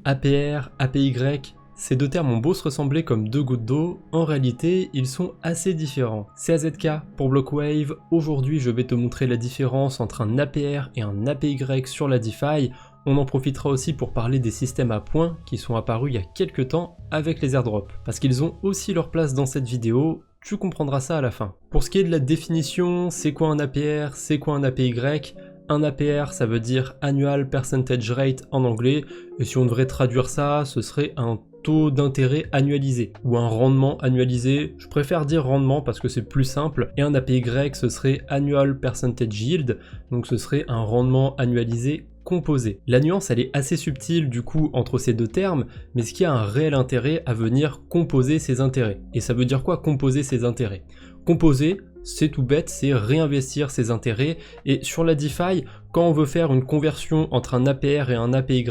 APR, APY, ces deux termes ont beau se ressembler comme deux gouttes d'eau, en réalité ils sont assez différents. C'est AZK pour Blockwave. Aujourd'hui je vais te montrer la différence entre un APR et un APY sur la DeFi. On en profitera aussi pour parler des systèmes à points qui sont apparus il y a quelques temps avec les airdrops, parce qu'ils ont aussi leur place dans cette vidéo. Tu comprendras ça à la fin. Pour ce qui est de la définition, c'est quoi un APR, c'est quoi un APY? Un APR, ça veut dire Annual Percentage Rate en anglais, et si on devrait traduire ça, ce serait un taux d'intérêt annualisé, ou un rendement annualisé. Je préfère dire rendement parce que c'est plus simple, et un APY, ce serait Annual Percentage Yield, donc ce serait un rendement annualisé composé. La nuance elle est assez subtile du coup entre ces deux termes, mais ce qui a un réel intérêt à venir composer ces intérêts. Et ça veut dire quoi composer ces intérêts? Composer, c'est tout bête, c'est réinvestir ses intérêts, et sur la DeFi, quand on veut faire une conversion entre un APR et un APY,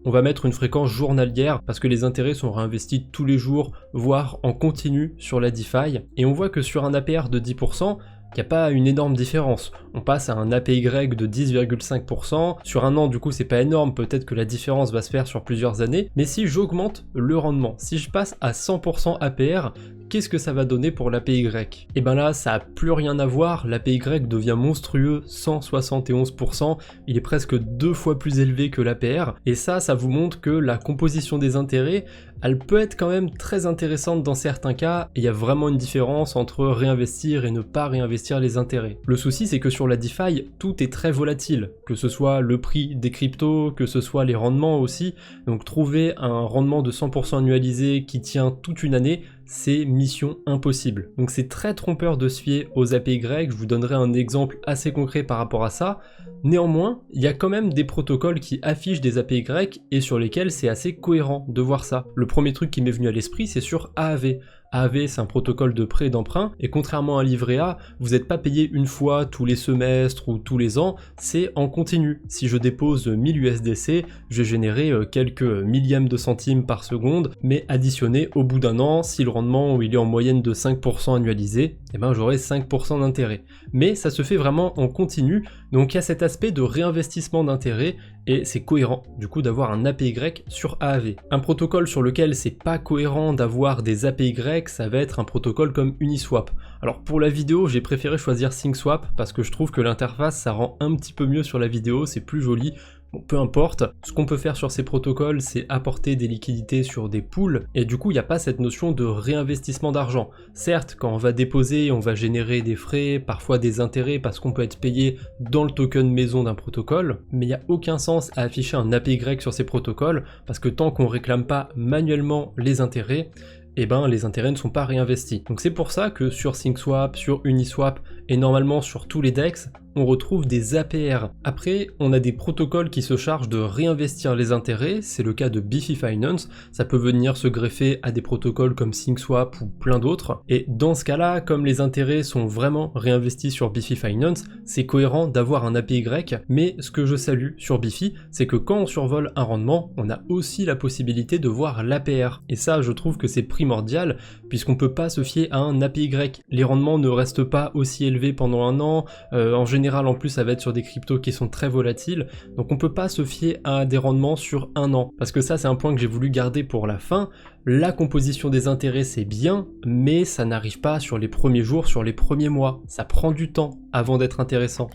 on va mettre une fréquence journalière parce que les intérêts sont réinvestis tous les jours, voire en continu sur la DeFi, et on voit que sur un APR de 10%, il n'y a pas une énorme différence. On passe à un APY de 10,5%. Sur un an, du coup, c'est pas énorme. Peut-être que la différence va se faire sur plusieurs années. Mais si j'augmente le rendement, si je passe à 100% APR, qu'est-ce que ça va donner pour l'APY? Et ben là, ça n'a plus rien à voir. L'APY devient monstrueux, 171%. Il est presque 2 fois plus élevé que l'APR. Et ça vous montre que la composition des intérêts, elle peut être quand même très intéressante dans certains cas. Et il y a vraiment une différence entre réinvestir et ne pas réinvestir les intérêts. Le souci, c'est que sur la DeFi, tout est très volatile. Que ce soit le prix des cryptos, que ce soit les rendements aussi. Donc trouver un rendement de 100% annualisé qui tient toute une année, c'est mission impossible. Donc c'est très trompeur de se fier aux APY, je vous donnerai un exemple assez concret par rapport à ça. Néanmoins, il y a quand même des protocoles qui affichent des APY et sur lesquels c'est assez cohérent de voir ça. Le premier truc qui m'est venu à l'esprit, c'est sur AAV. AAV, c'est un protocole de prêt et d'emprunt, et contrairement à livret A, vous n'êtes pas payé une fois tous les semestres ou tous les ans, c'est en continu. Si je dépose 1000 USDC, je vais générer quelques millièmes de centimes par seconde, mais additionné au bout d'un an, si le rendement il est en moyenne de 5% annualisé, eh ben j'aurai 5% d'intérêt. Mais ça se fait vraiment en continu, donc il y a cet aspect de réinvestissement d'intérêt, et c'est cohérent du coup d'avoir un APY sur AAV. Un protocole sur lequel c'est pas cohérent d'avoir des APY, ça va être un protocole comme Uniswap. Alors pour la vidéo, j'ai préféré choisir SyncSwap parce que je trouve que l'interface ça rend un petit peu mieux sur la vidéo, c'est plus joli. Bon, peu importe, ce qu'on peut faire sur ces protocoles, c'est apporter des liquidités sur des pools, et du coup, il n'y a pas cette notion de réinvestissement d'argent. Certes, quand on va déposer, on va générer des frais, parfois des intérêts, parce qu'on peut être payé dans le token maison d'un protocole, mais il n'y a aucun sens à afficher un APY sur ces protocoles, parce que tant qu'on réclame pas manuellement les intérêts, eh ben les intérêts ne sont pas réinvestis. Donc c'est pour ça que sur SyncSwap, sur Uniswap, et normalement sur tous les DEX, on retrouve des APR. Après, on a des protocoles qui se chargent de réinvestir les intérêts, c'est le cas de Biffy Finance, ça peut venir se greffer à des protocoles comme SyncSwap ou plein d'autres, et dans ce cas-là, comme les intérêts sont vraiment réinvestis sur Biffy Finance, c'est cohérent d'avoir un APY, mais ce que je salue sur Biffy, c'est que quand on survole un rendement, on a aussi la possibilité de voir l'APR, et ça je trouve que c'est primordial, puisqu'on peut pas se fier à un APY. Les rendements ne restent pas aussi élevés pendant un an, en général en plus ça va être sur des cryptos qui sont très volatiles, donc on peut pas se fier à des rendements sur un an, parce que ça c'est un point que j'ai voulu garder pour la fin. La composition des intérêts c'est bien, mais ça n'arrive pas sur les premiers jours, sur les premiers mois, ça prend du temps avant d'être intéressant.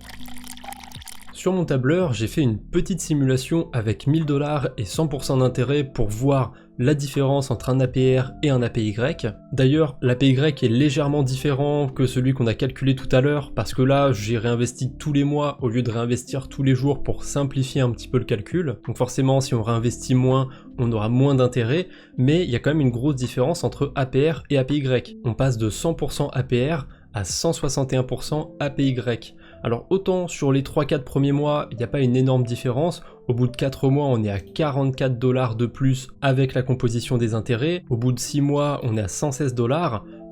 Sur mon tableur, j'ai fait une petite simulation avec 1000 $ et 100% d'intérêt pour voir la différence entre un APR et un APY. D'ailleurs, l'APY est légèrement différent que celui qu'on a calculé tout à l'heure, parce que là, j'ai réinvesti tous les mois au lieu de réinvestir tous les jours pour simplifier un petit peu le calcul. Donc forcément, si on réinvestit moins, on aura moins d'intérêt, mais il y a quand même une grosse différence entre APR et APY. On passe de 100% APR à 161% APY. Alors autant sur les 3-4 premiers mois, il n'y a pas une énorme différence, au bout de 4 mois on est à 44 $ de plus avec la composition des intérêts, au bout de 6 mois on est à 116 $,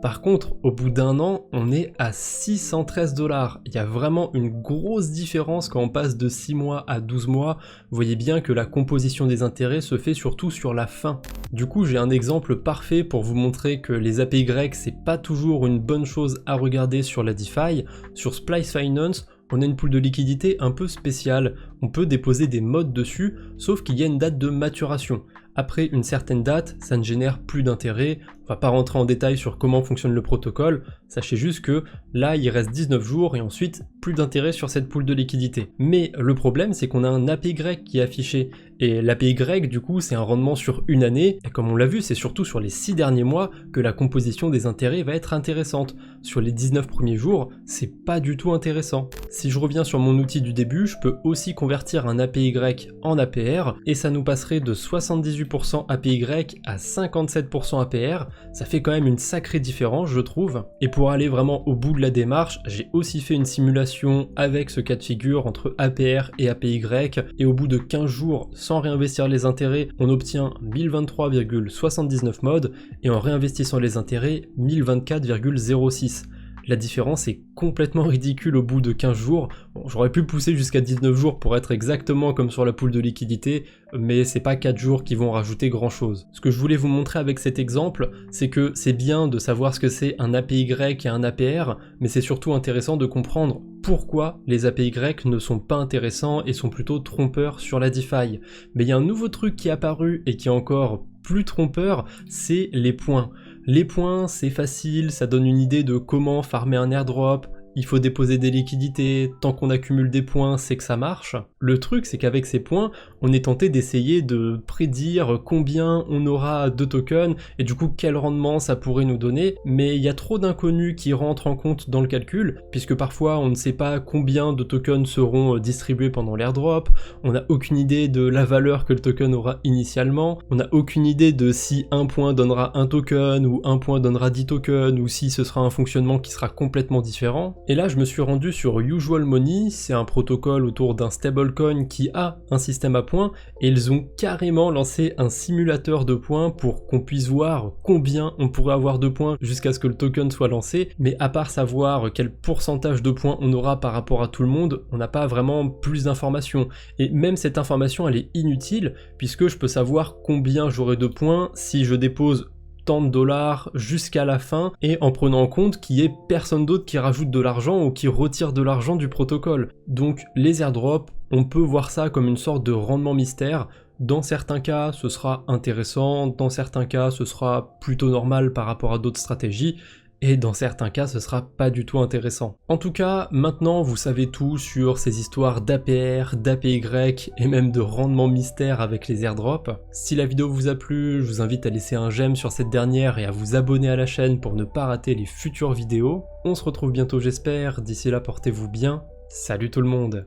par contre au bout d'un an on est à 613 $. Il y a vraiment une grosse différence quand on passe de 6 mois à 12 mois, vous voyez bien que la composition des intérêts se fait surtout sur la fin. Du coup j'ai un exemple parfait pour vous montrer que les APY c'est pas toujours une bonne chose à regarder sur la DeFi. Sur Splice Finance, on a une pool de liquidité un peu spéciale. on peut déposer des mods dessus, sauf qu'il y a une date de maturation. Après une certaine date, ça ne génère plus d'intérêt. On va pas rentrer en détail sur comment fonctionne le protocole, sachez juste que là il reste 19 jours et ensuite plus d'intérêt sur cette pool de liquidité. Mais le problème c'est qu'on a un APY qui est affiché, et l'APY du coup c'est un rendement sur une année, et comme on l'a vu c'est surtout sur les 6 derniers mois que la composition des intérêts va être intéressante. Sur les 19 premiers jours, c'est pas du tout intéressant. Si je reviens sur mon outil du début, je peux aussi convertir un APY en APR, et ça nous passerait de 78% APY à 57% APR, ça fait quand même une sacrée différence je trouve. Et pour aller vraiment au bout de la démarche, j'ai aussi fait une simulation avec ce cas de figure entre APR et APY, et au bout de 15 jours, sans réinvestir les intérêts, on obtient 1023,79 mods, et en réinvestissant les intérêts, 1024,06. La différence est complètement ridicule au bout de 15 jours. Bon, j'aurais pu pousser jusqu'à 19 jours pour être exactement comme sur la pool de liquidité, mais c'est pas 4 jours qui vont rajouter grand chose. Ce que je voulais vous montrer avec cet exemple, c'est que c'est bien de savoir ce que c'est un APY et un APR, mais c'est surtout intéressant de comprendre pourquoi les APY ne sont pas intéressants et sont plutôt trompeurs sur la DeFi. Mais il y a un nouveau truc qui est apparu et qui est encore plus trompeur, c'est les points. Les points, c'est facile, ça donne une idée de comment farmer un airdrop, il faut déposer des liquidités, tant qu'on accumule des points, c'est que ça marche. Le truc, c'est qu'avec ces points, on est tenté d'essayer de prédire combien on aura de tokens, et du coup quel rendement ça pourrait nous donner, mais il y a trop d'inconnus qui rentrent en compte dans le calcul, puisque parfois on ne sait pas combien de tokens seront distribués pendant l'airdrop, on n'a aucune idée de la valeur que le token aura initialement, on n'a aucune idée de si un point donnera un token, ou un point donnera 10 tokens, ou si ce sera un fonctionnement qui sera complètement différent. Et là je me suis rendu sur Usual Money, c'est un protocole autour d'un stablecoin qui a un système à points, et ils ont carrément lancé un simulateur de points pour qu'on puisse voir combien on pourrait avoir de points jusqu'à ce que le token soit lancé, mais à part savoir quel pourcentage de points on aura par rapport à tout le monde, on n'a pas vraiment plus d'informations. Et même cette information elle est inutile, puisque je peux savoir combien j'aurai de points si je dépose tant de dollars jusqu'à la fin, et en prenant en compte qu'il y ait personne d'autre qui rajoute de l'argent ou qui retire de l'argent du protocole. Donc les airdrops, on peut voir ça comme une sorte de rendement mystère. Dans certains cas ce sera intéressant, dans certains cas ce sera plutôt normal par rapport à d'autres stratégies, et dans certains cas ce sera pas du tout intéressant. En tout cas, maintenant vous savez tout sur ces histoires d'APR, d'APY et même de rendement mystère avec les airdrops. Si la vidéo vous a plu, je vous invite à laisser un j'aime sur cette dernière et à vous abonner à la chaîne pour ne pas rater les futures vidéos. On se retrouve bientôt j'espère, d'ici là portez-vous bien, salut tout le monde.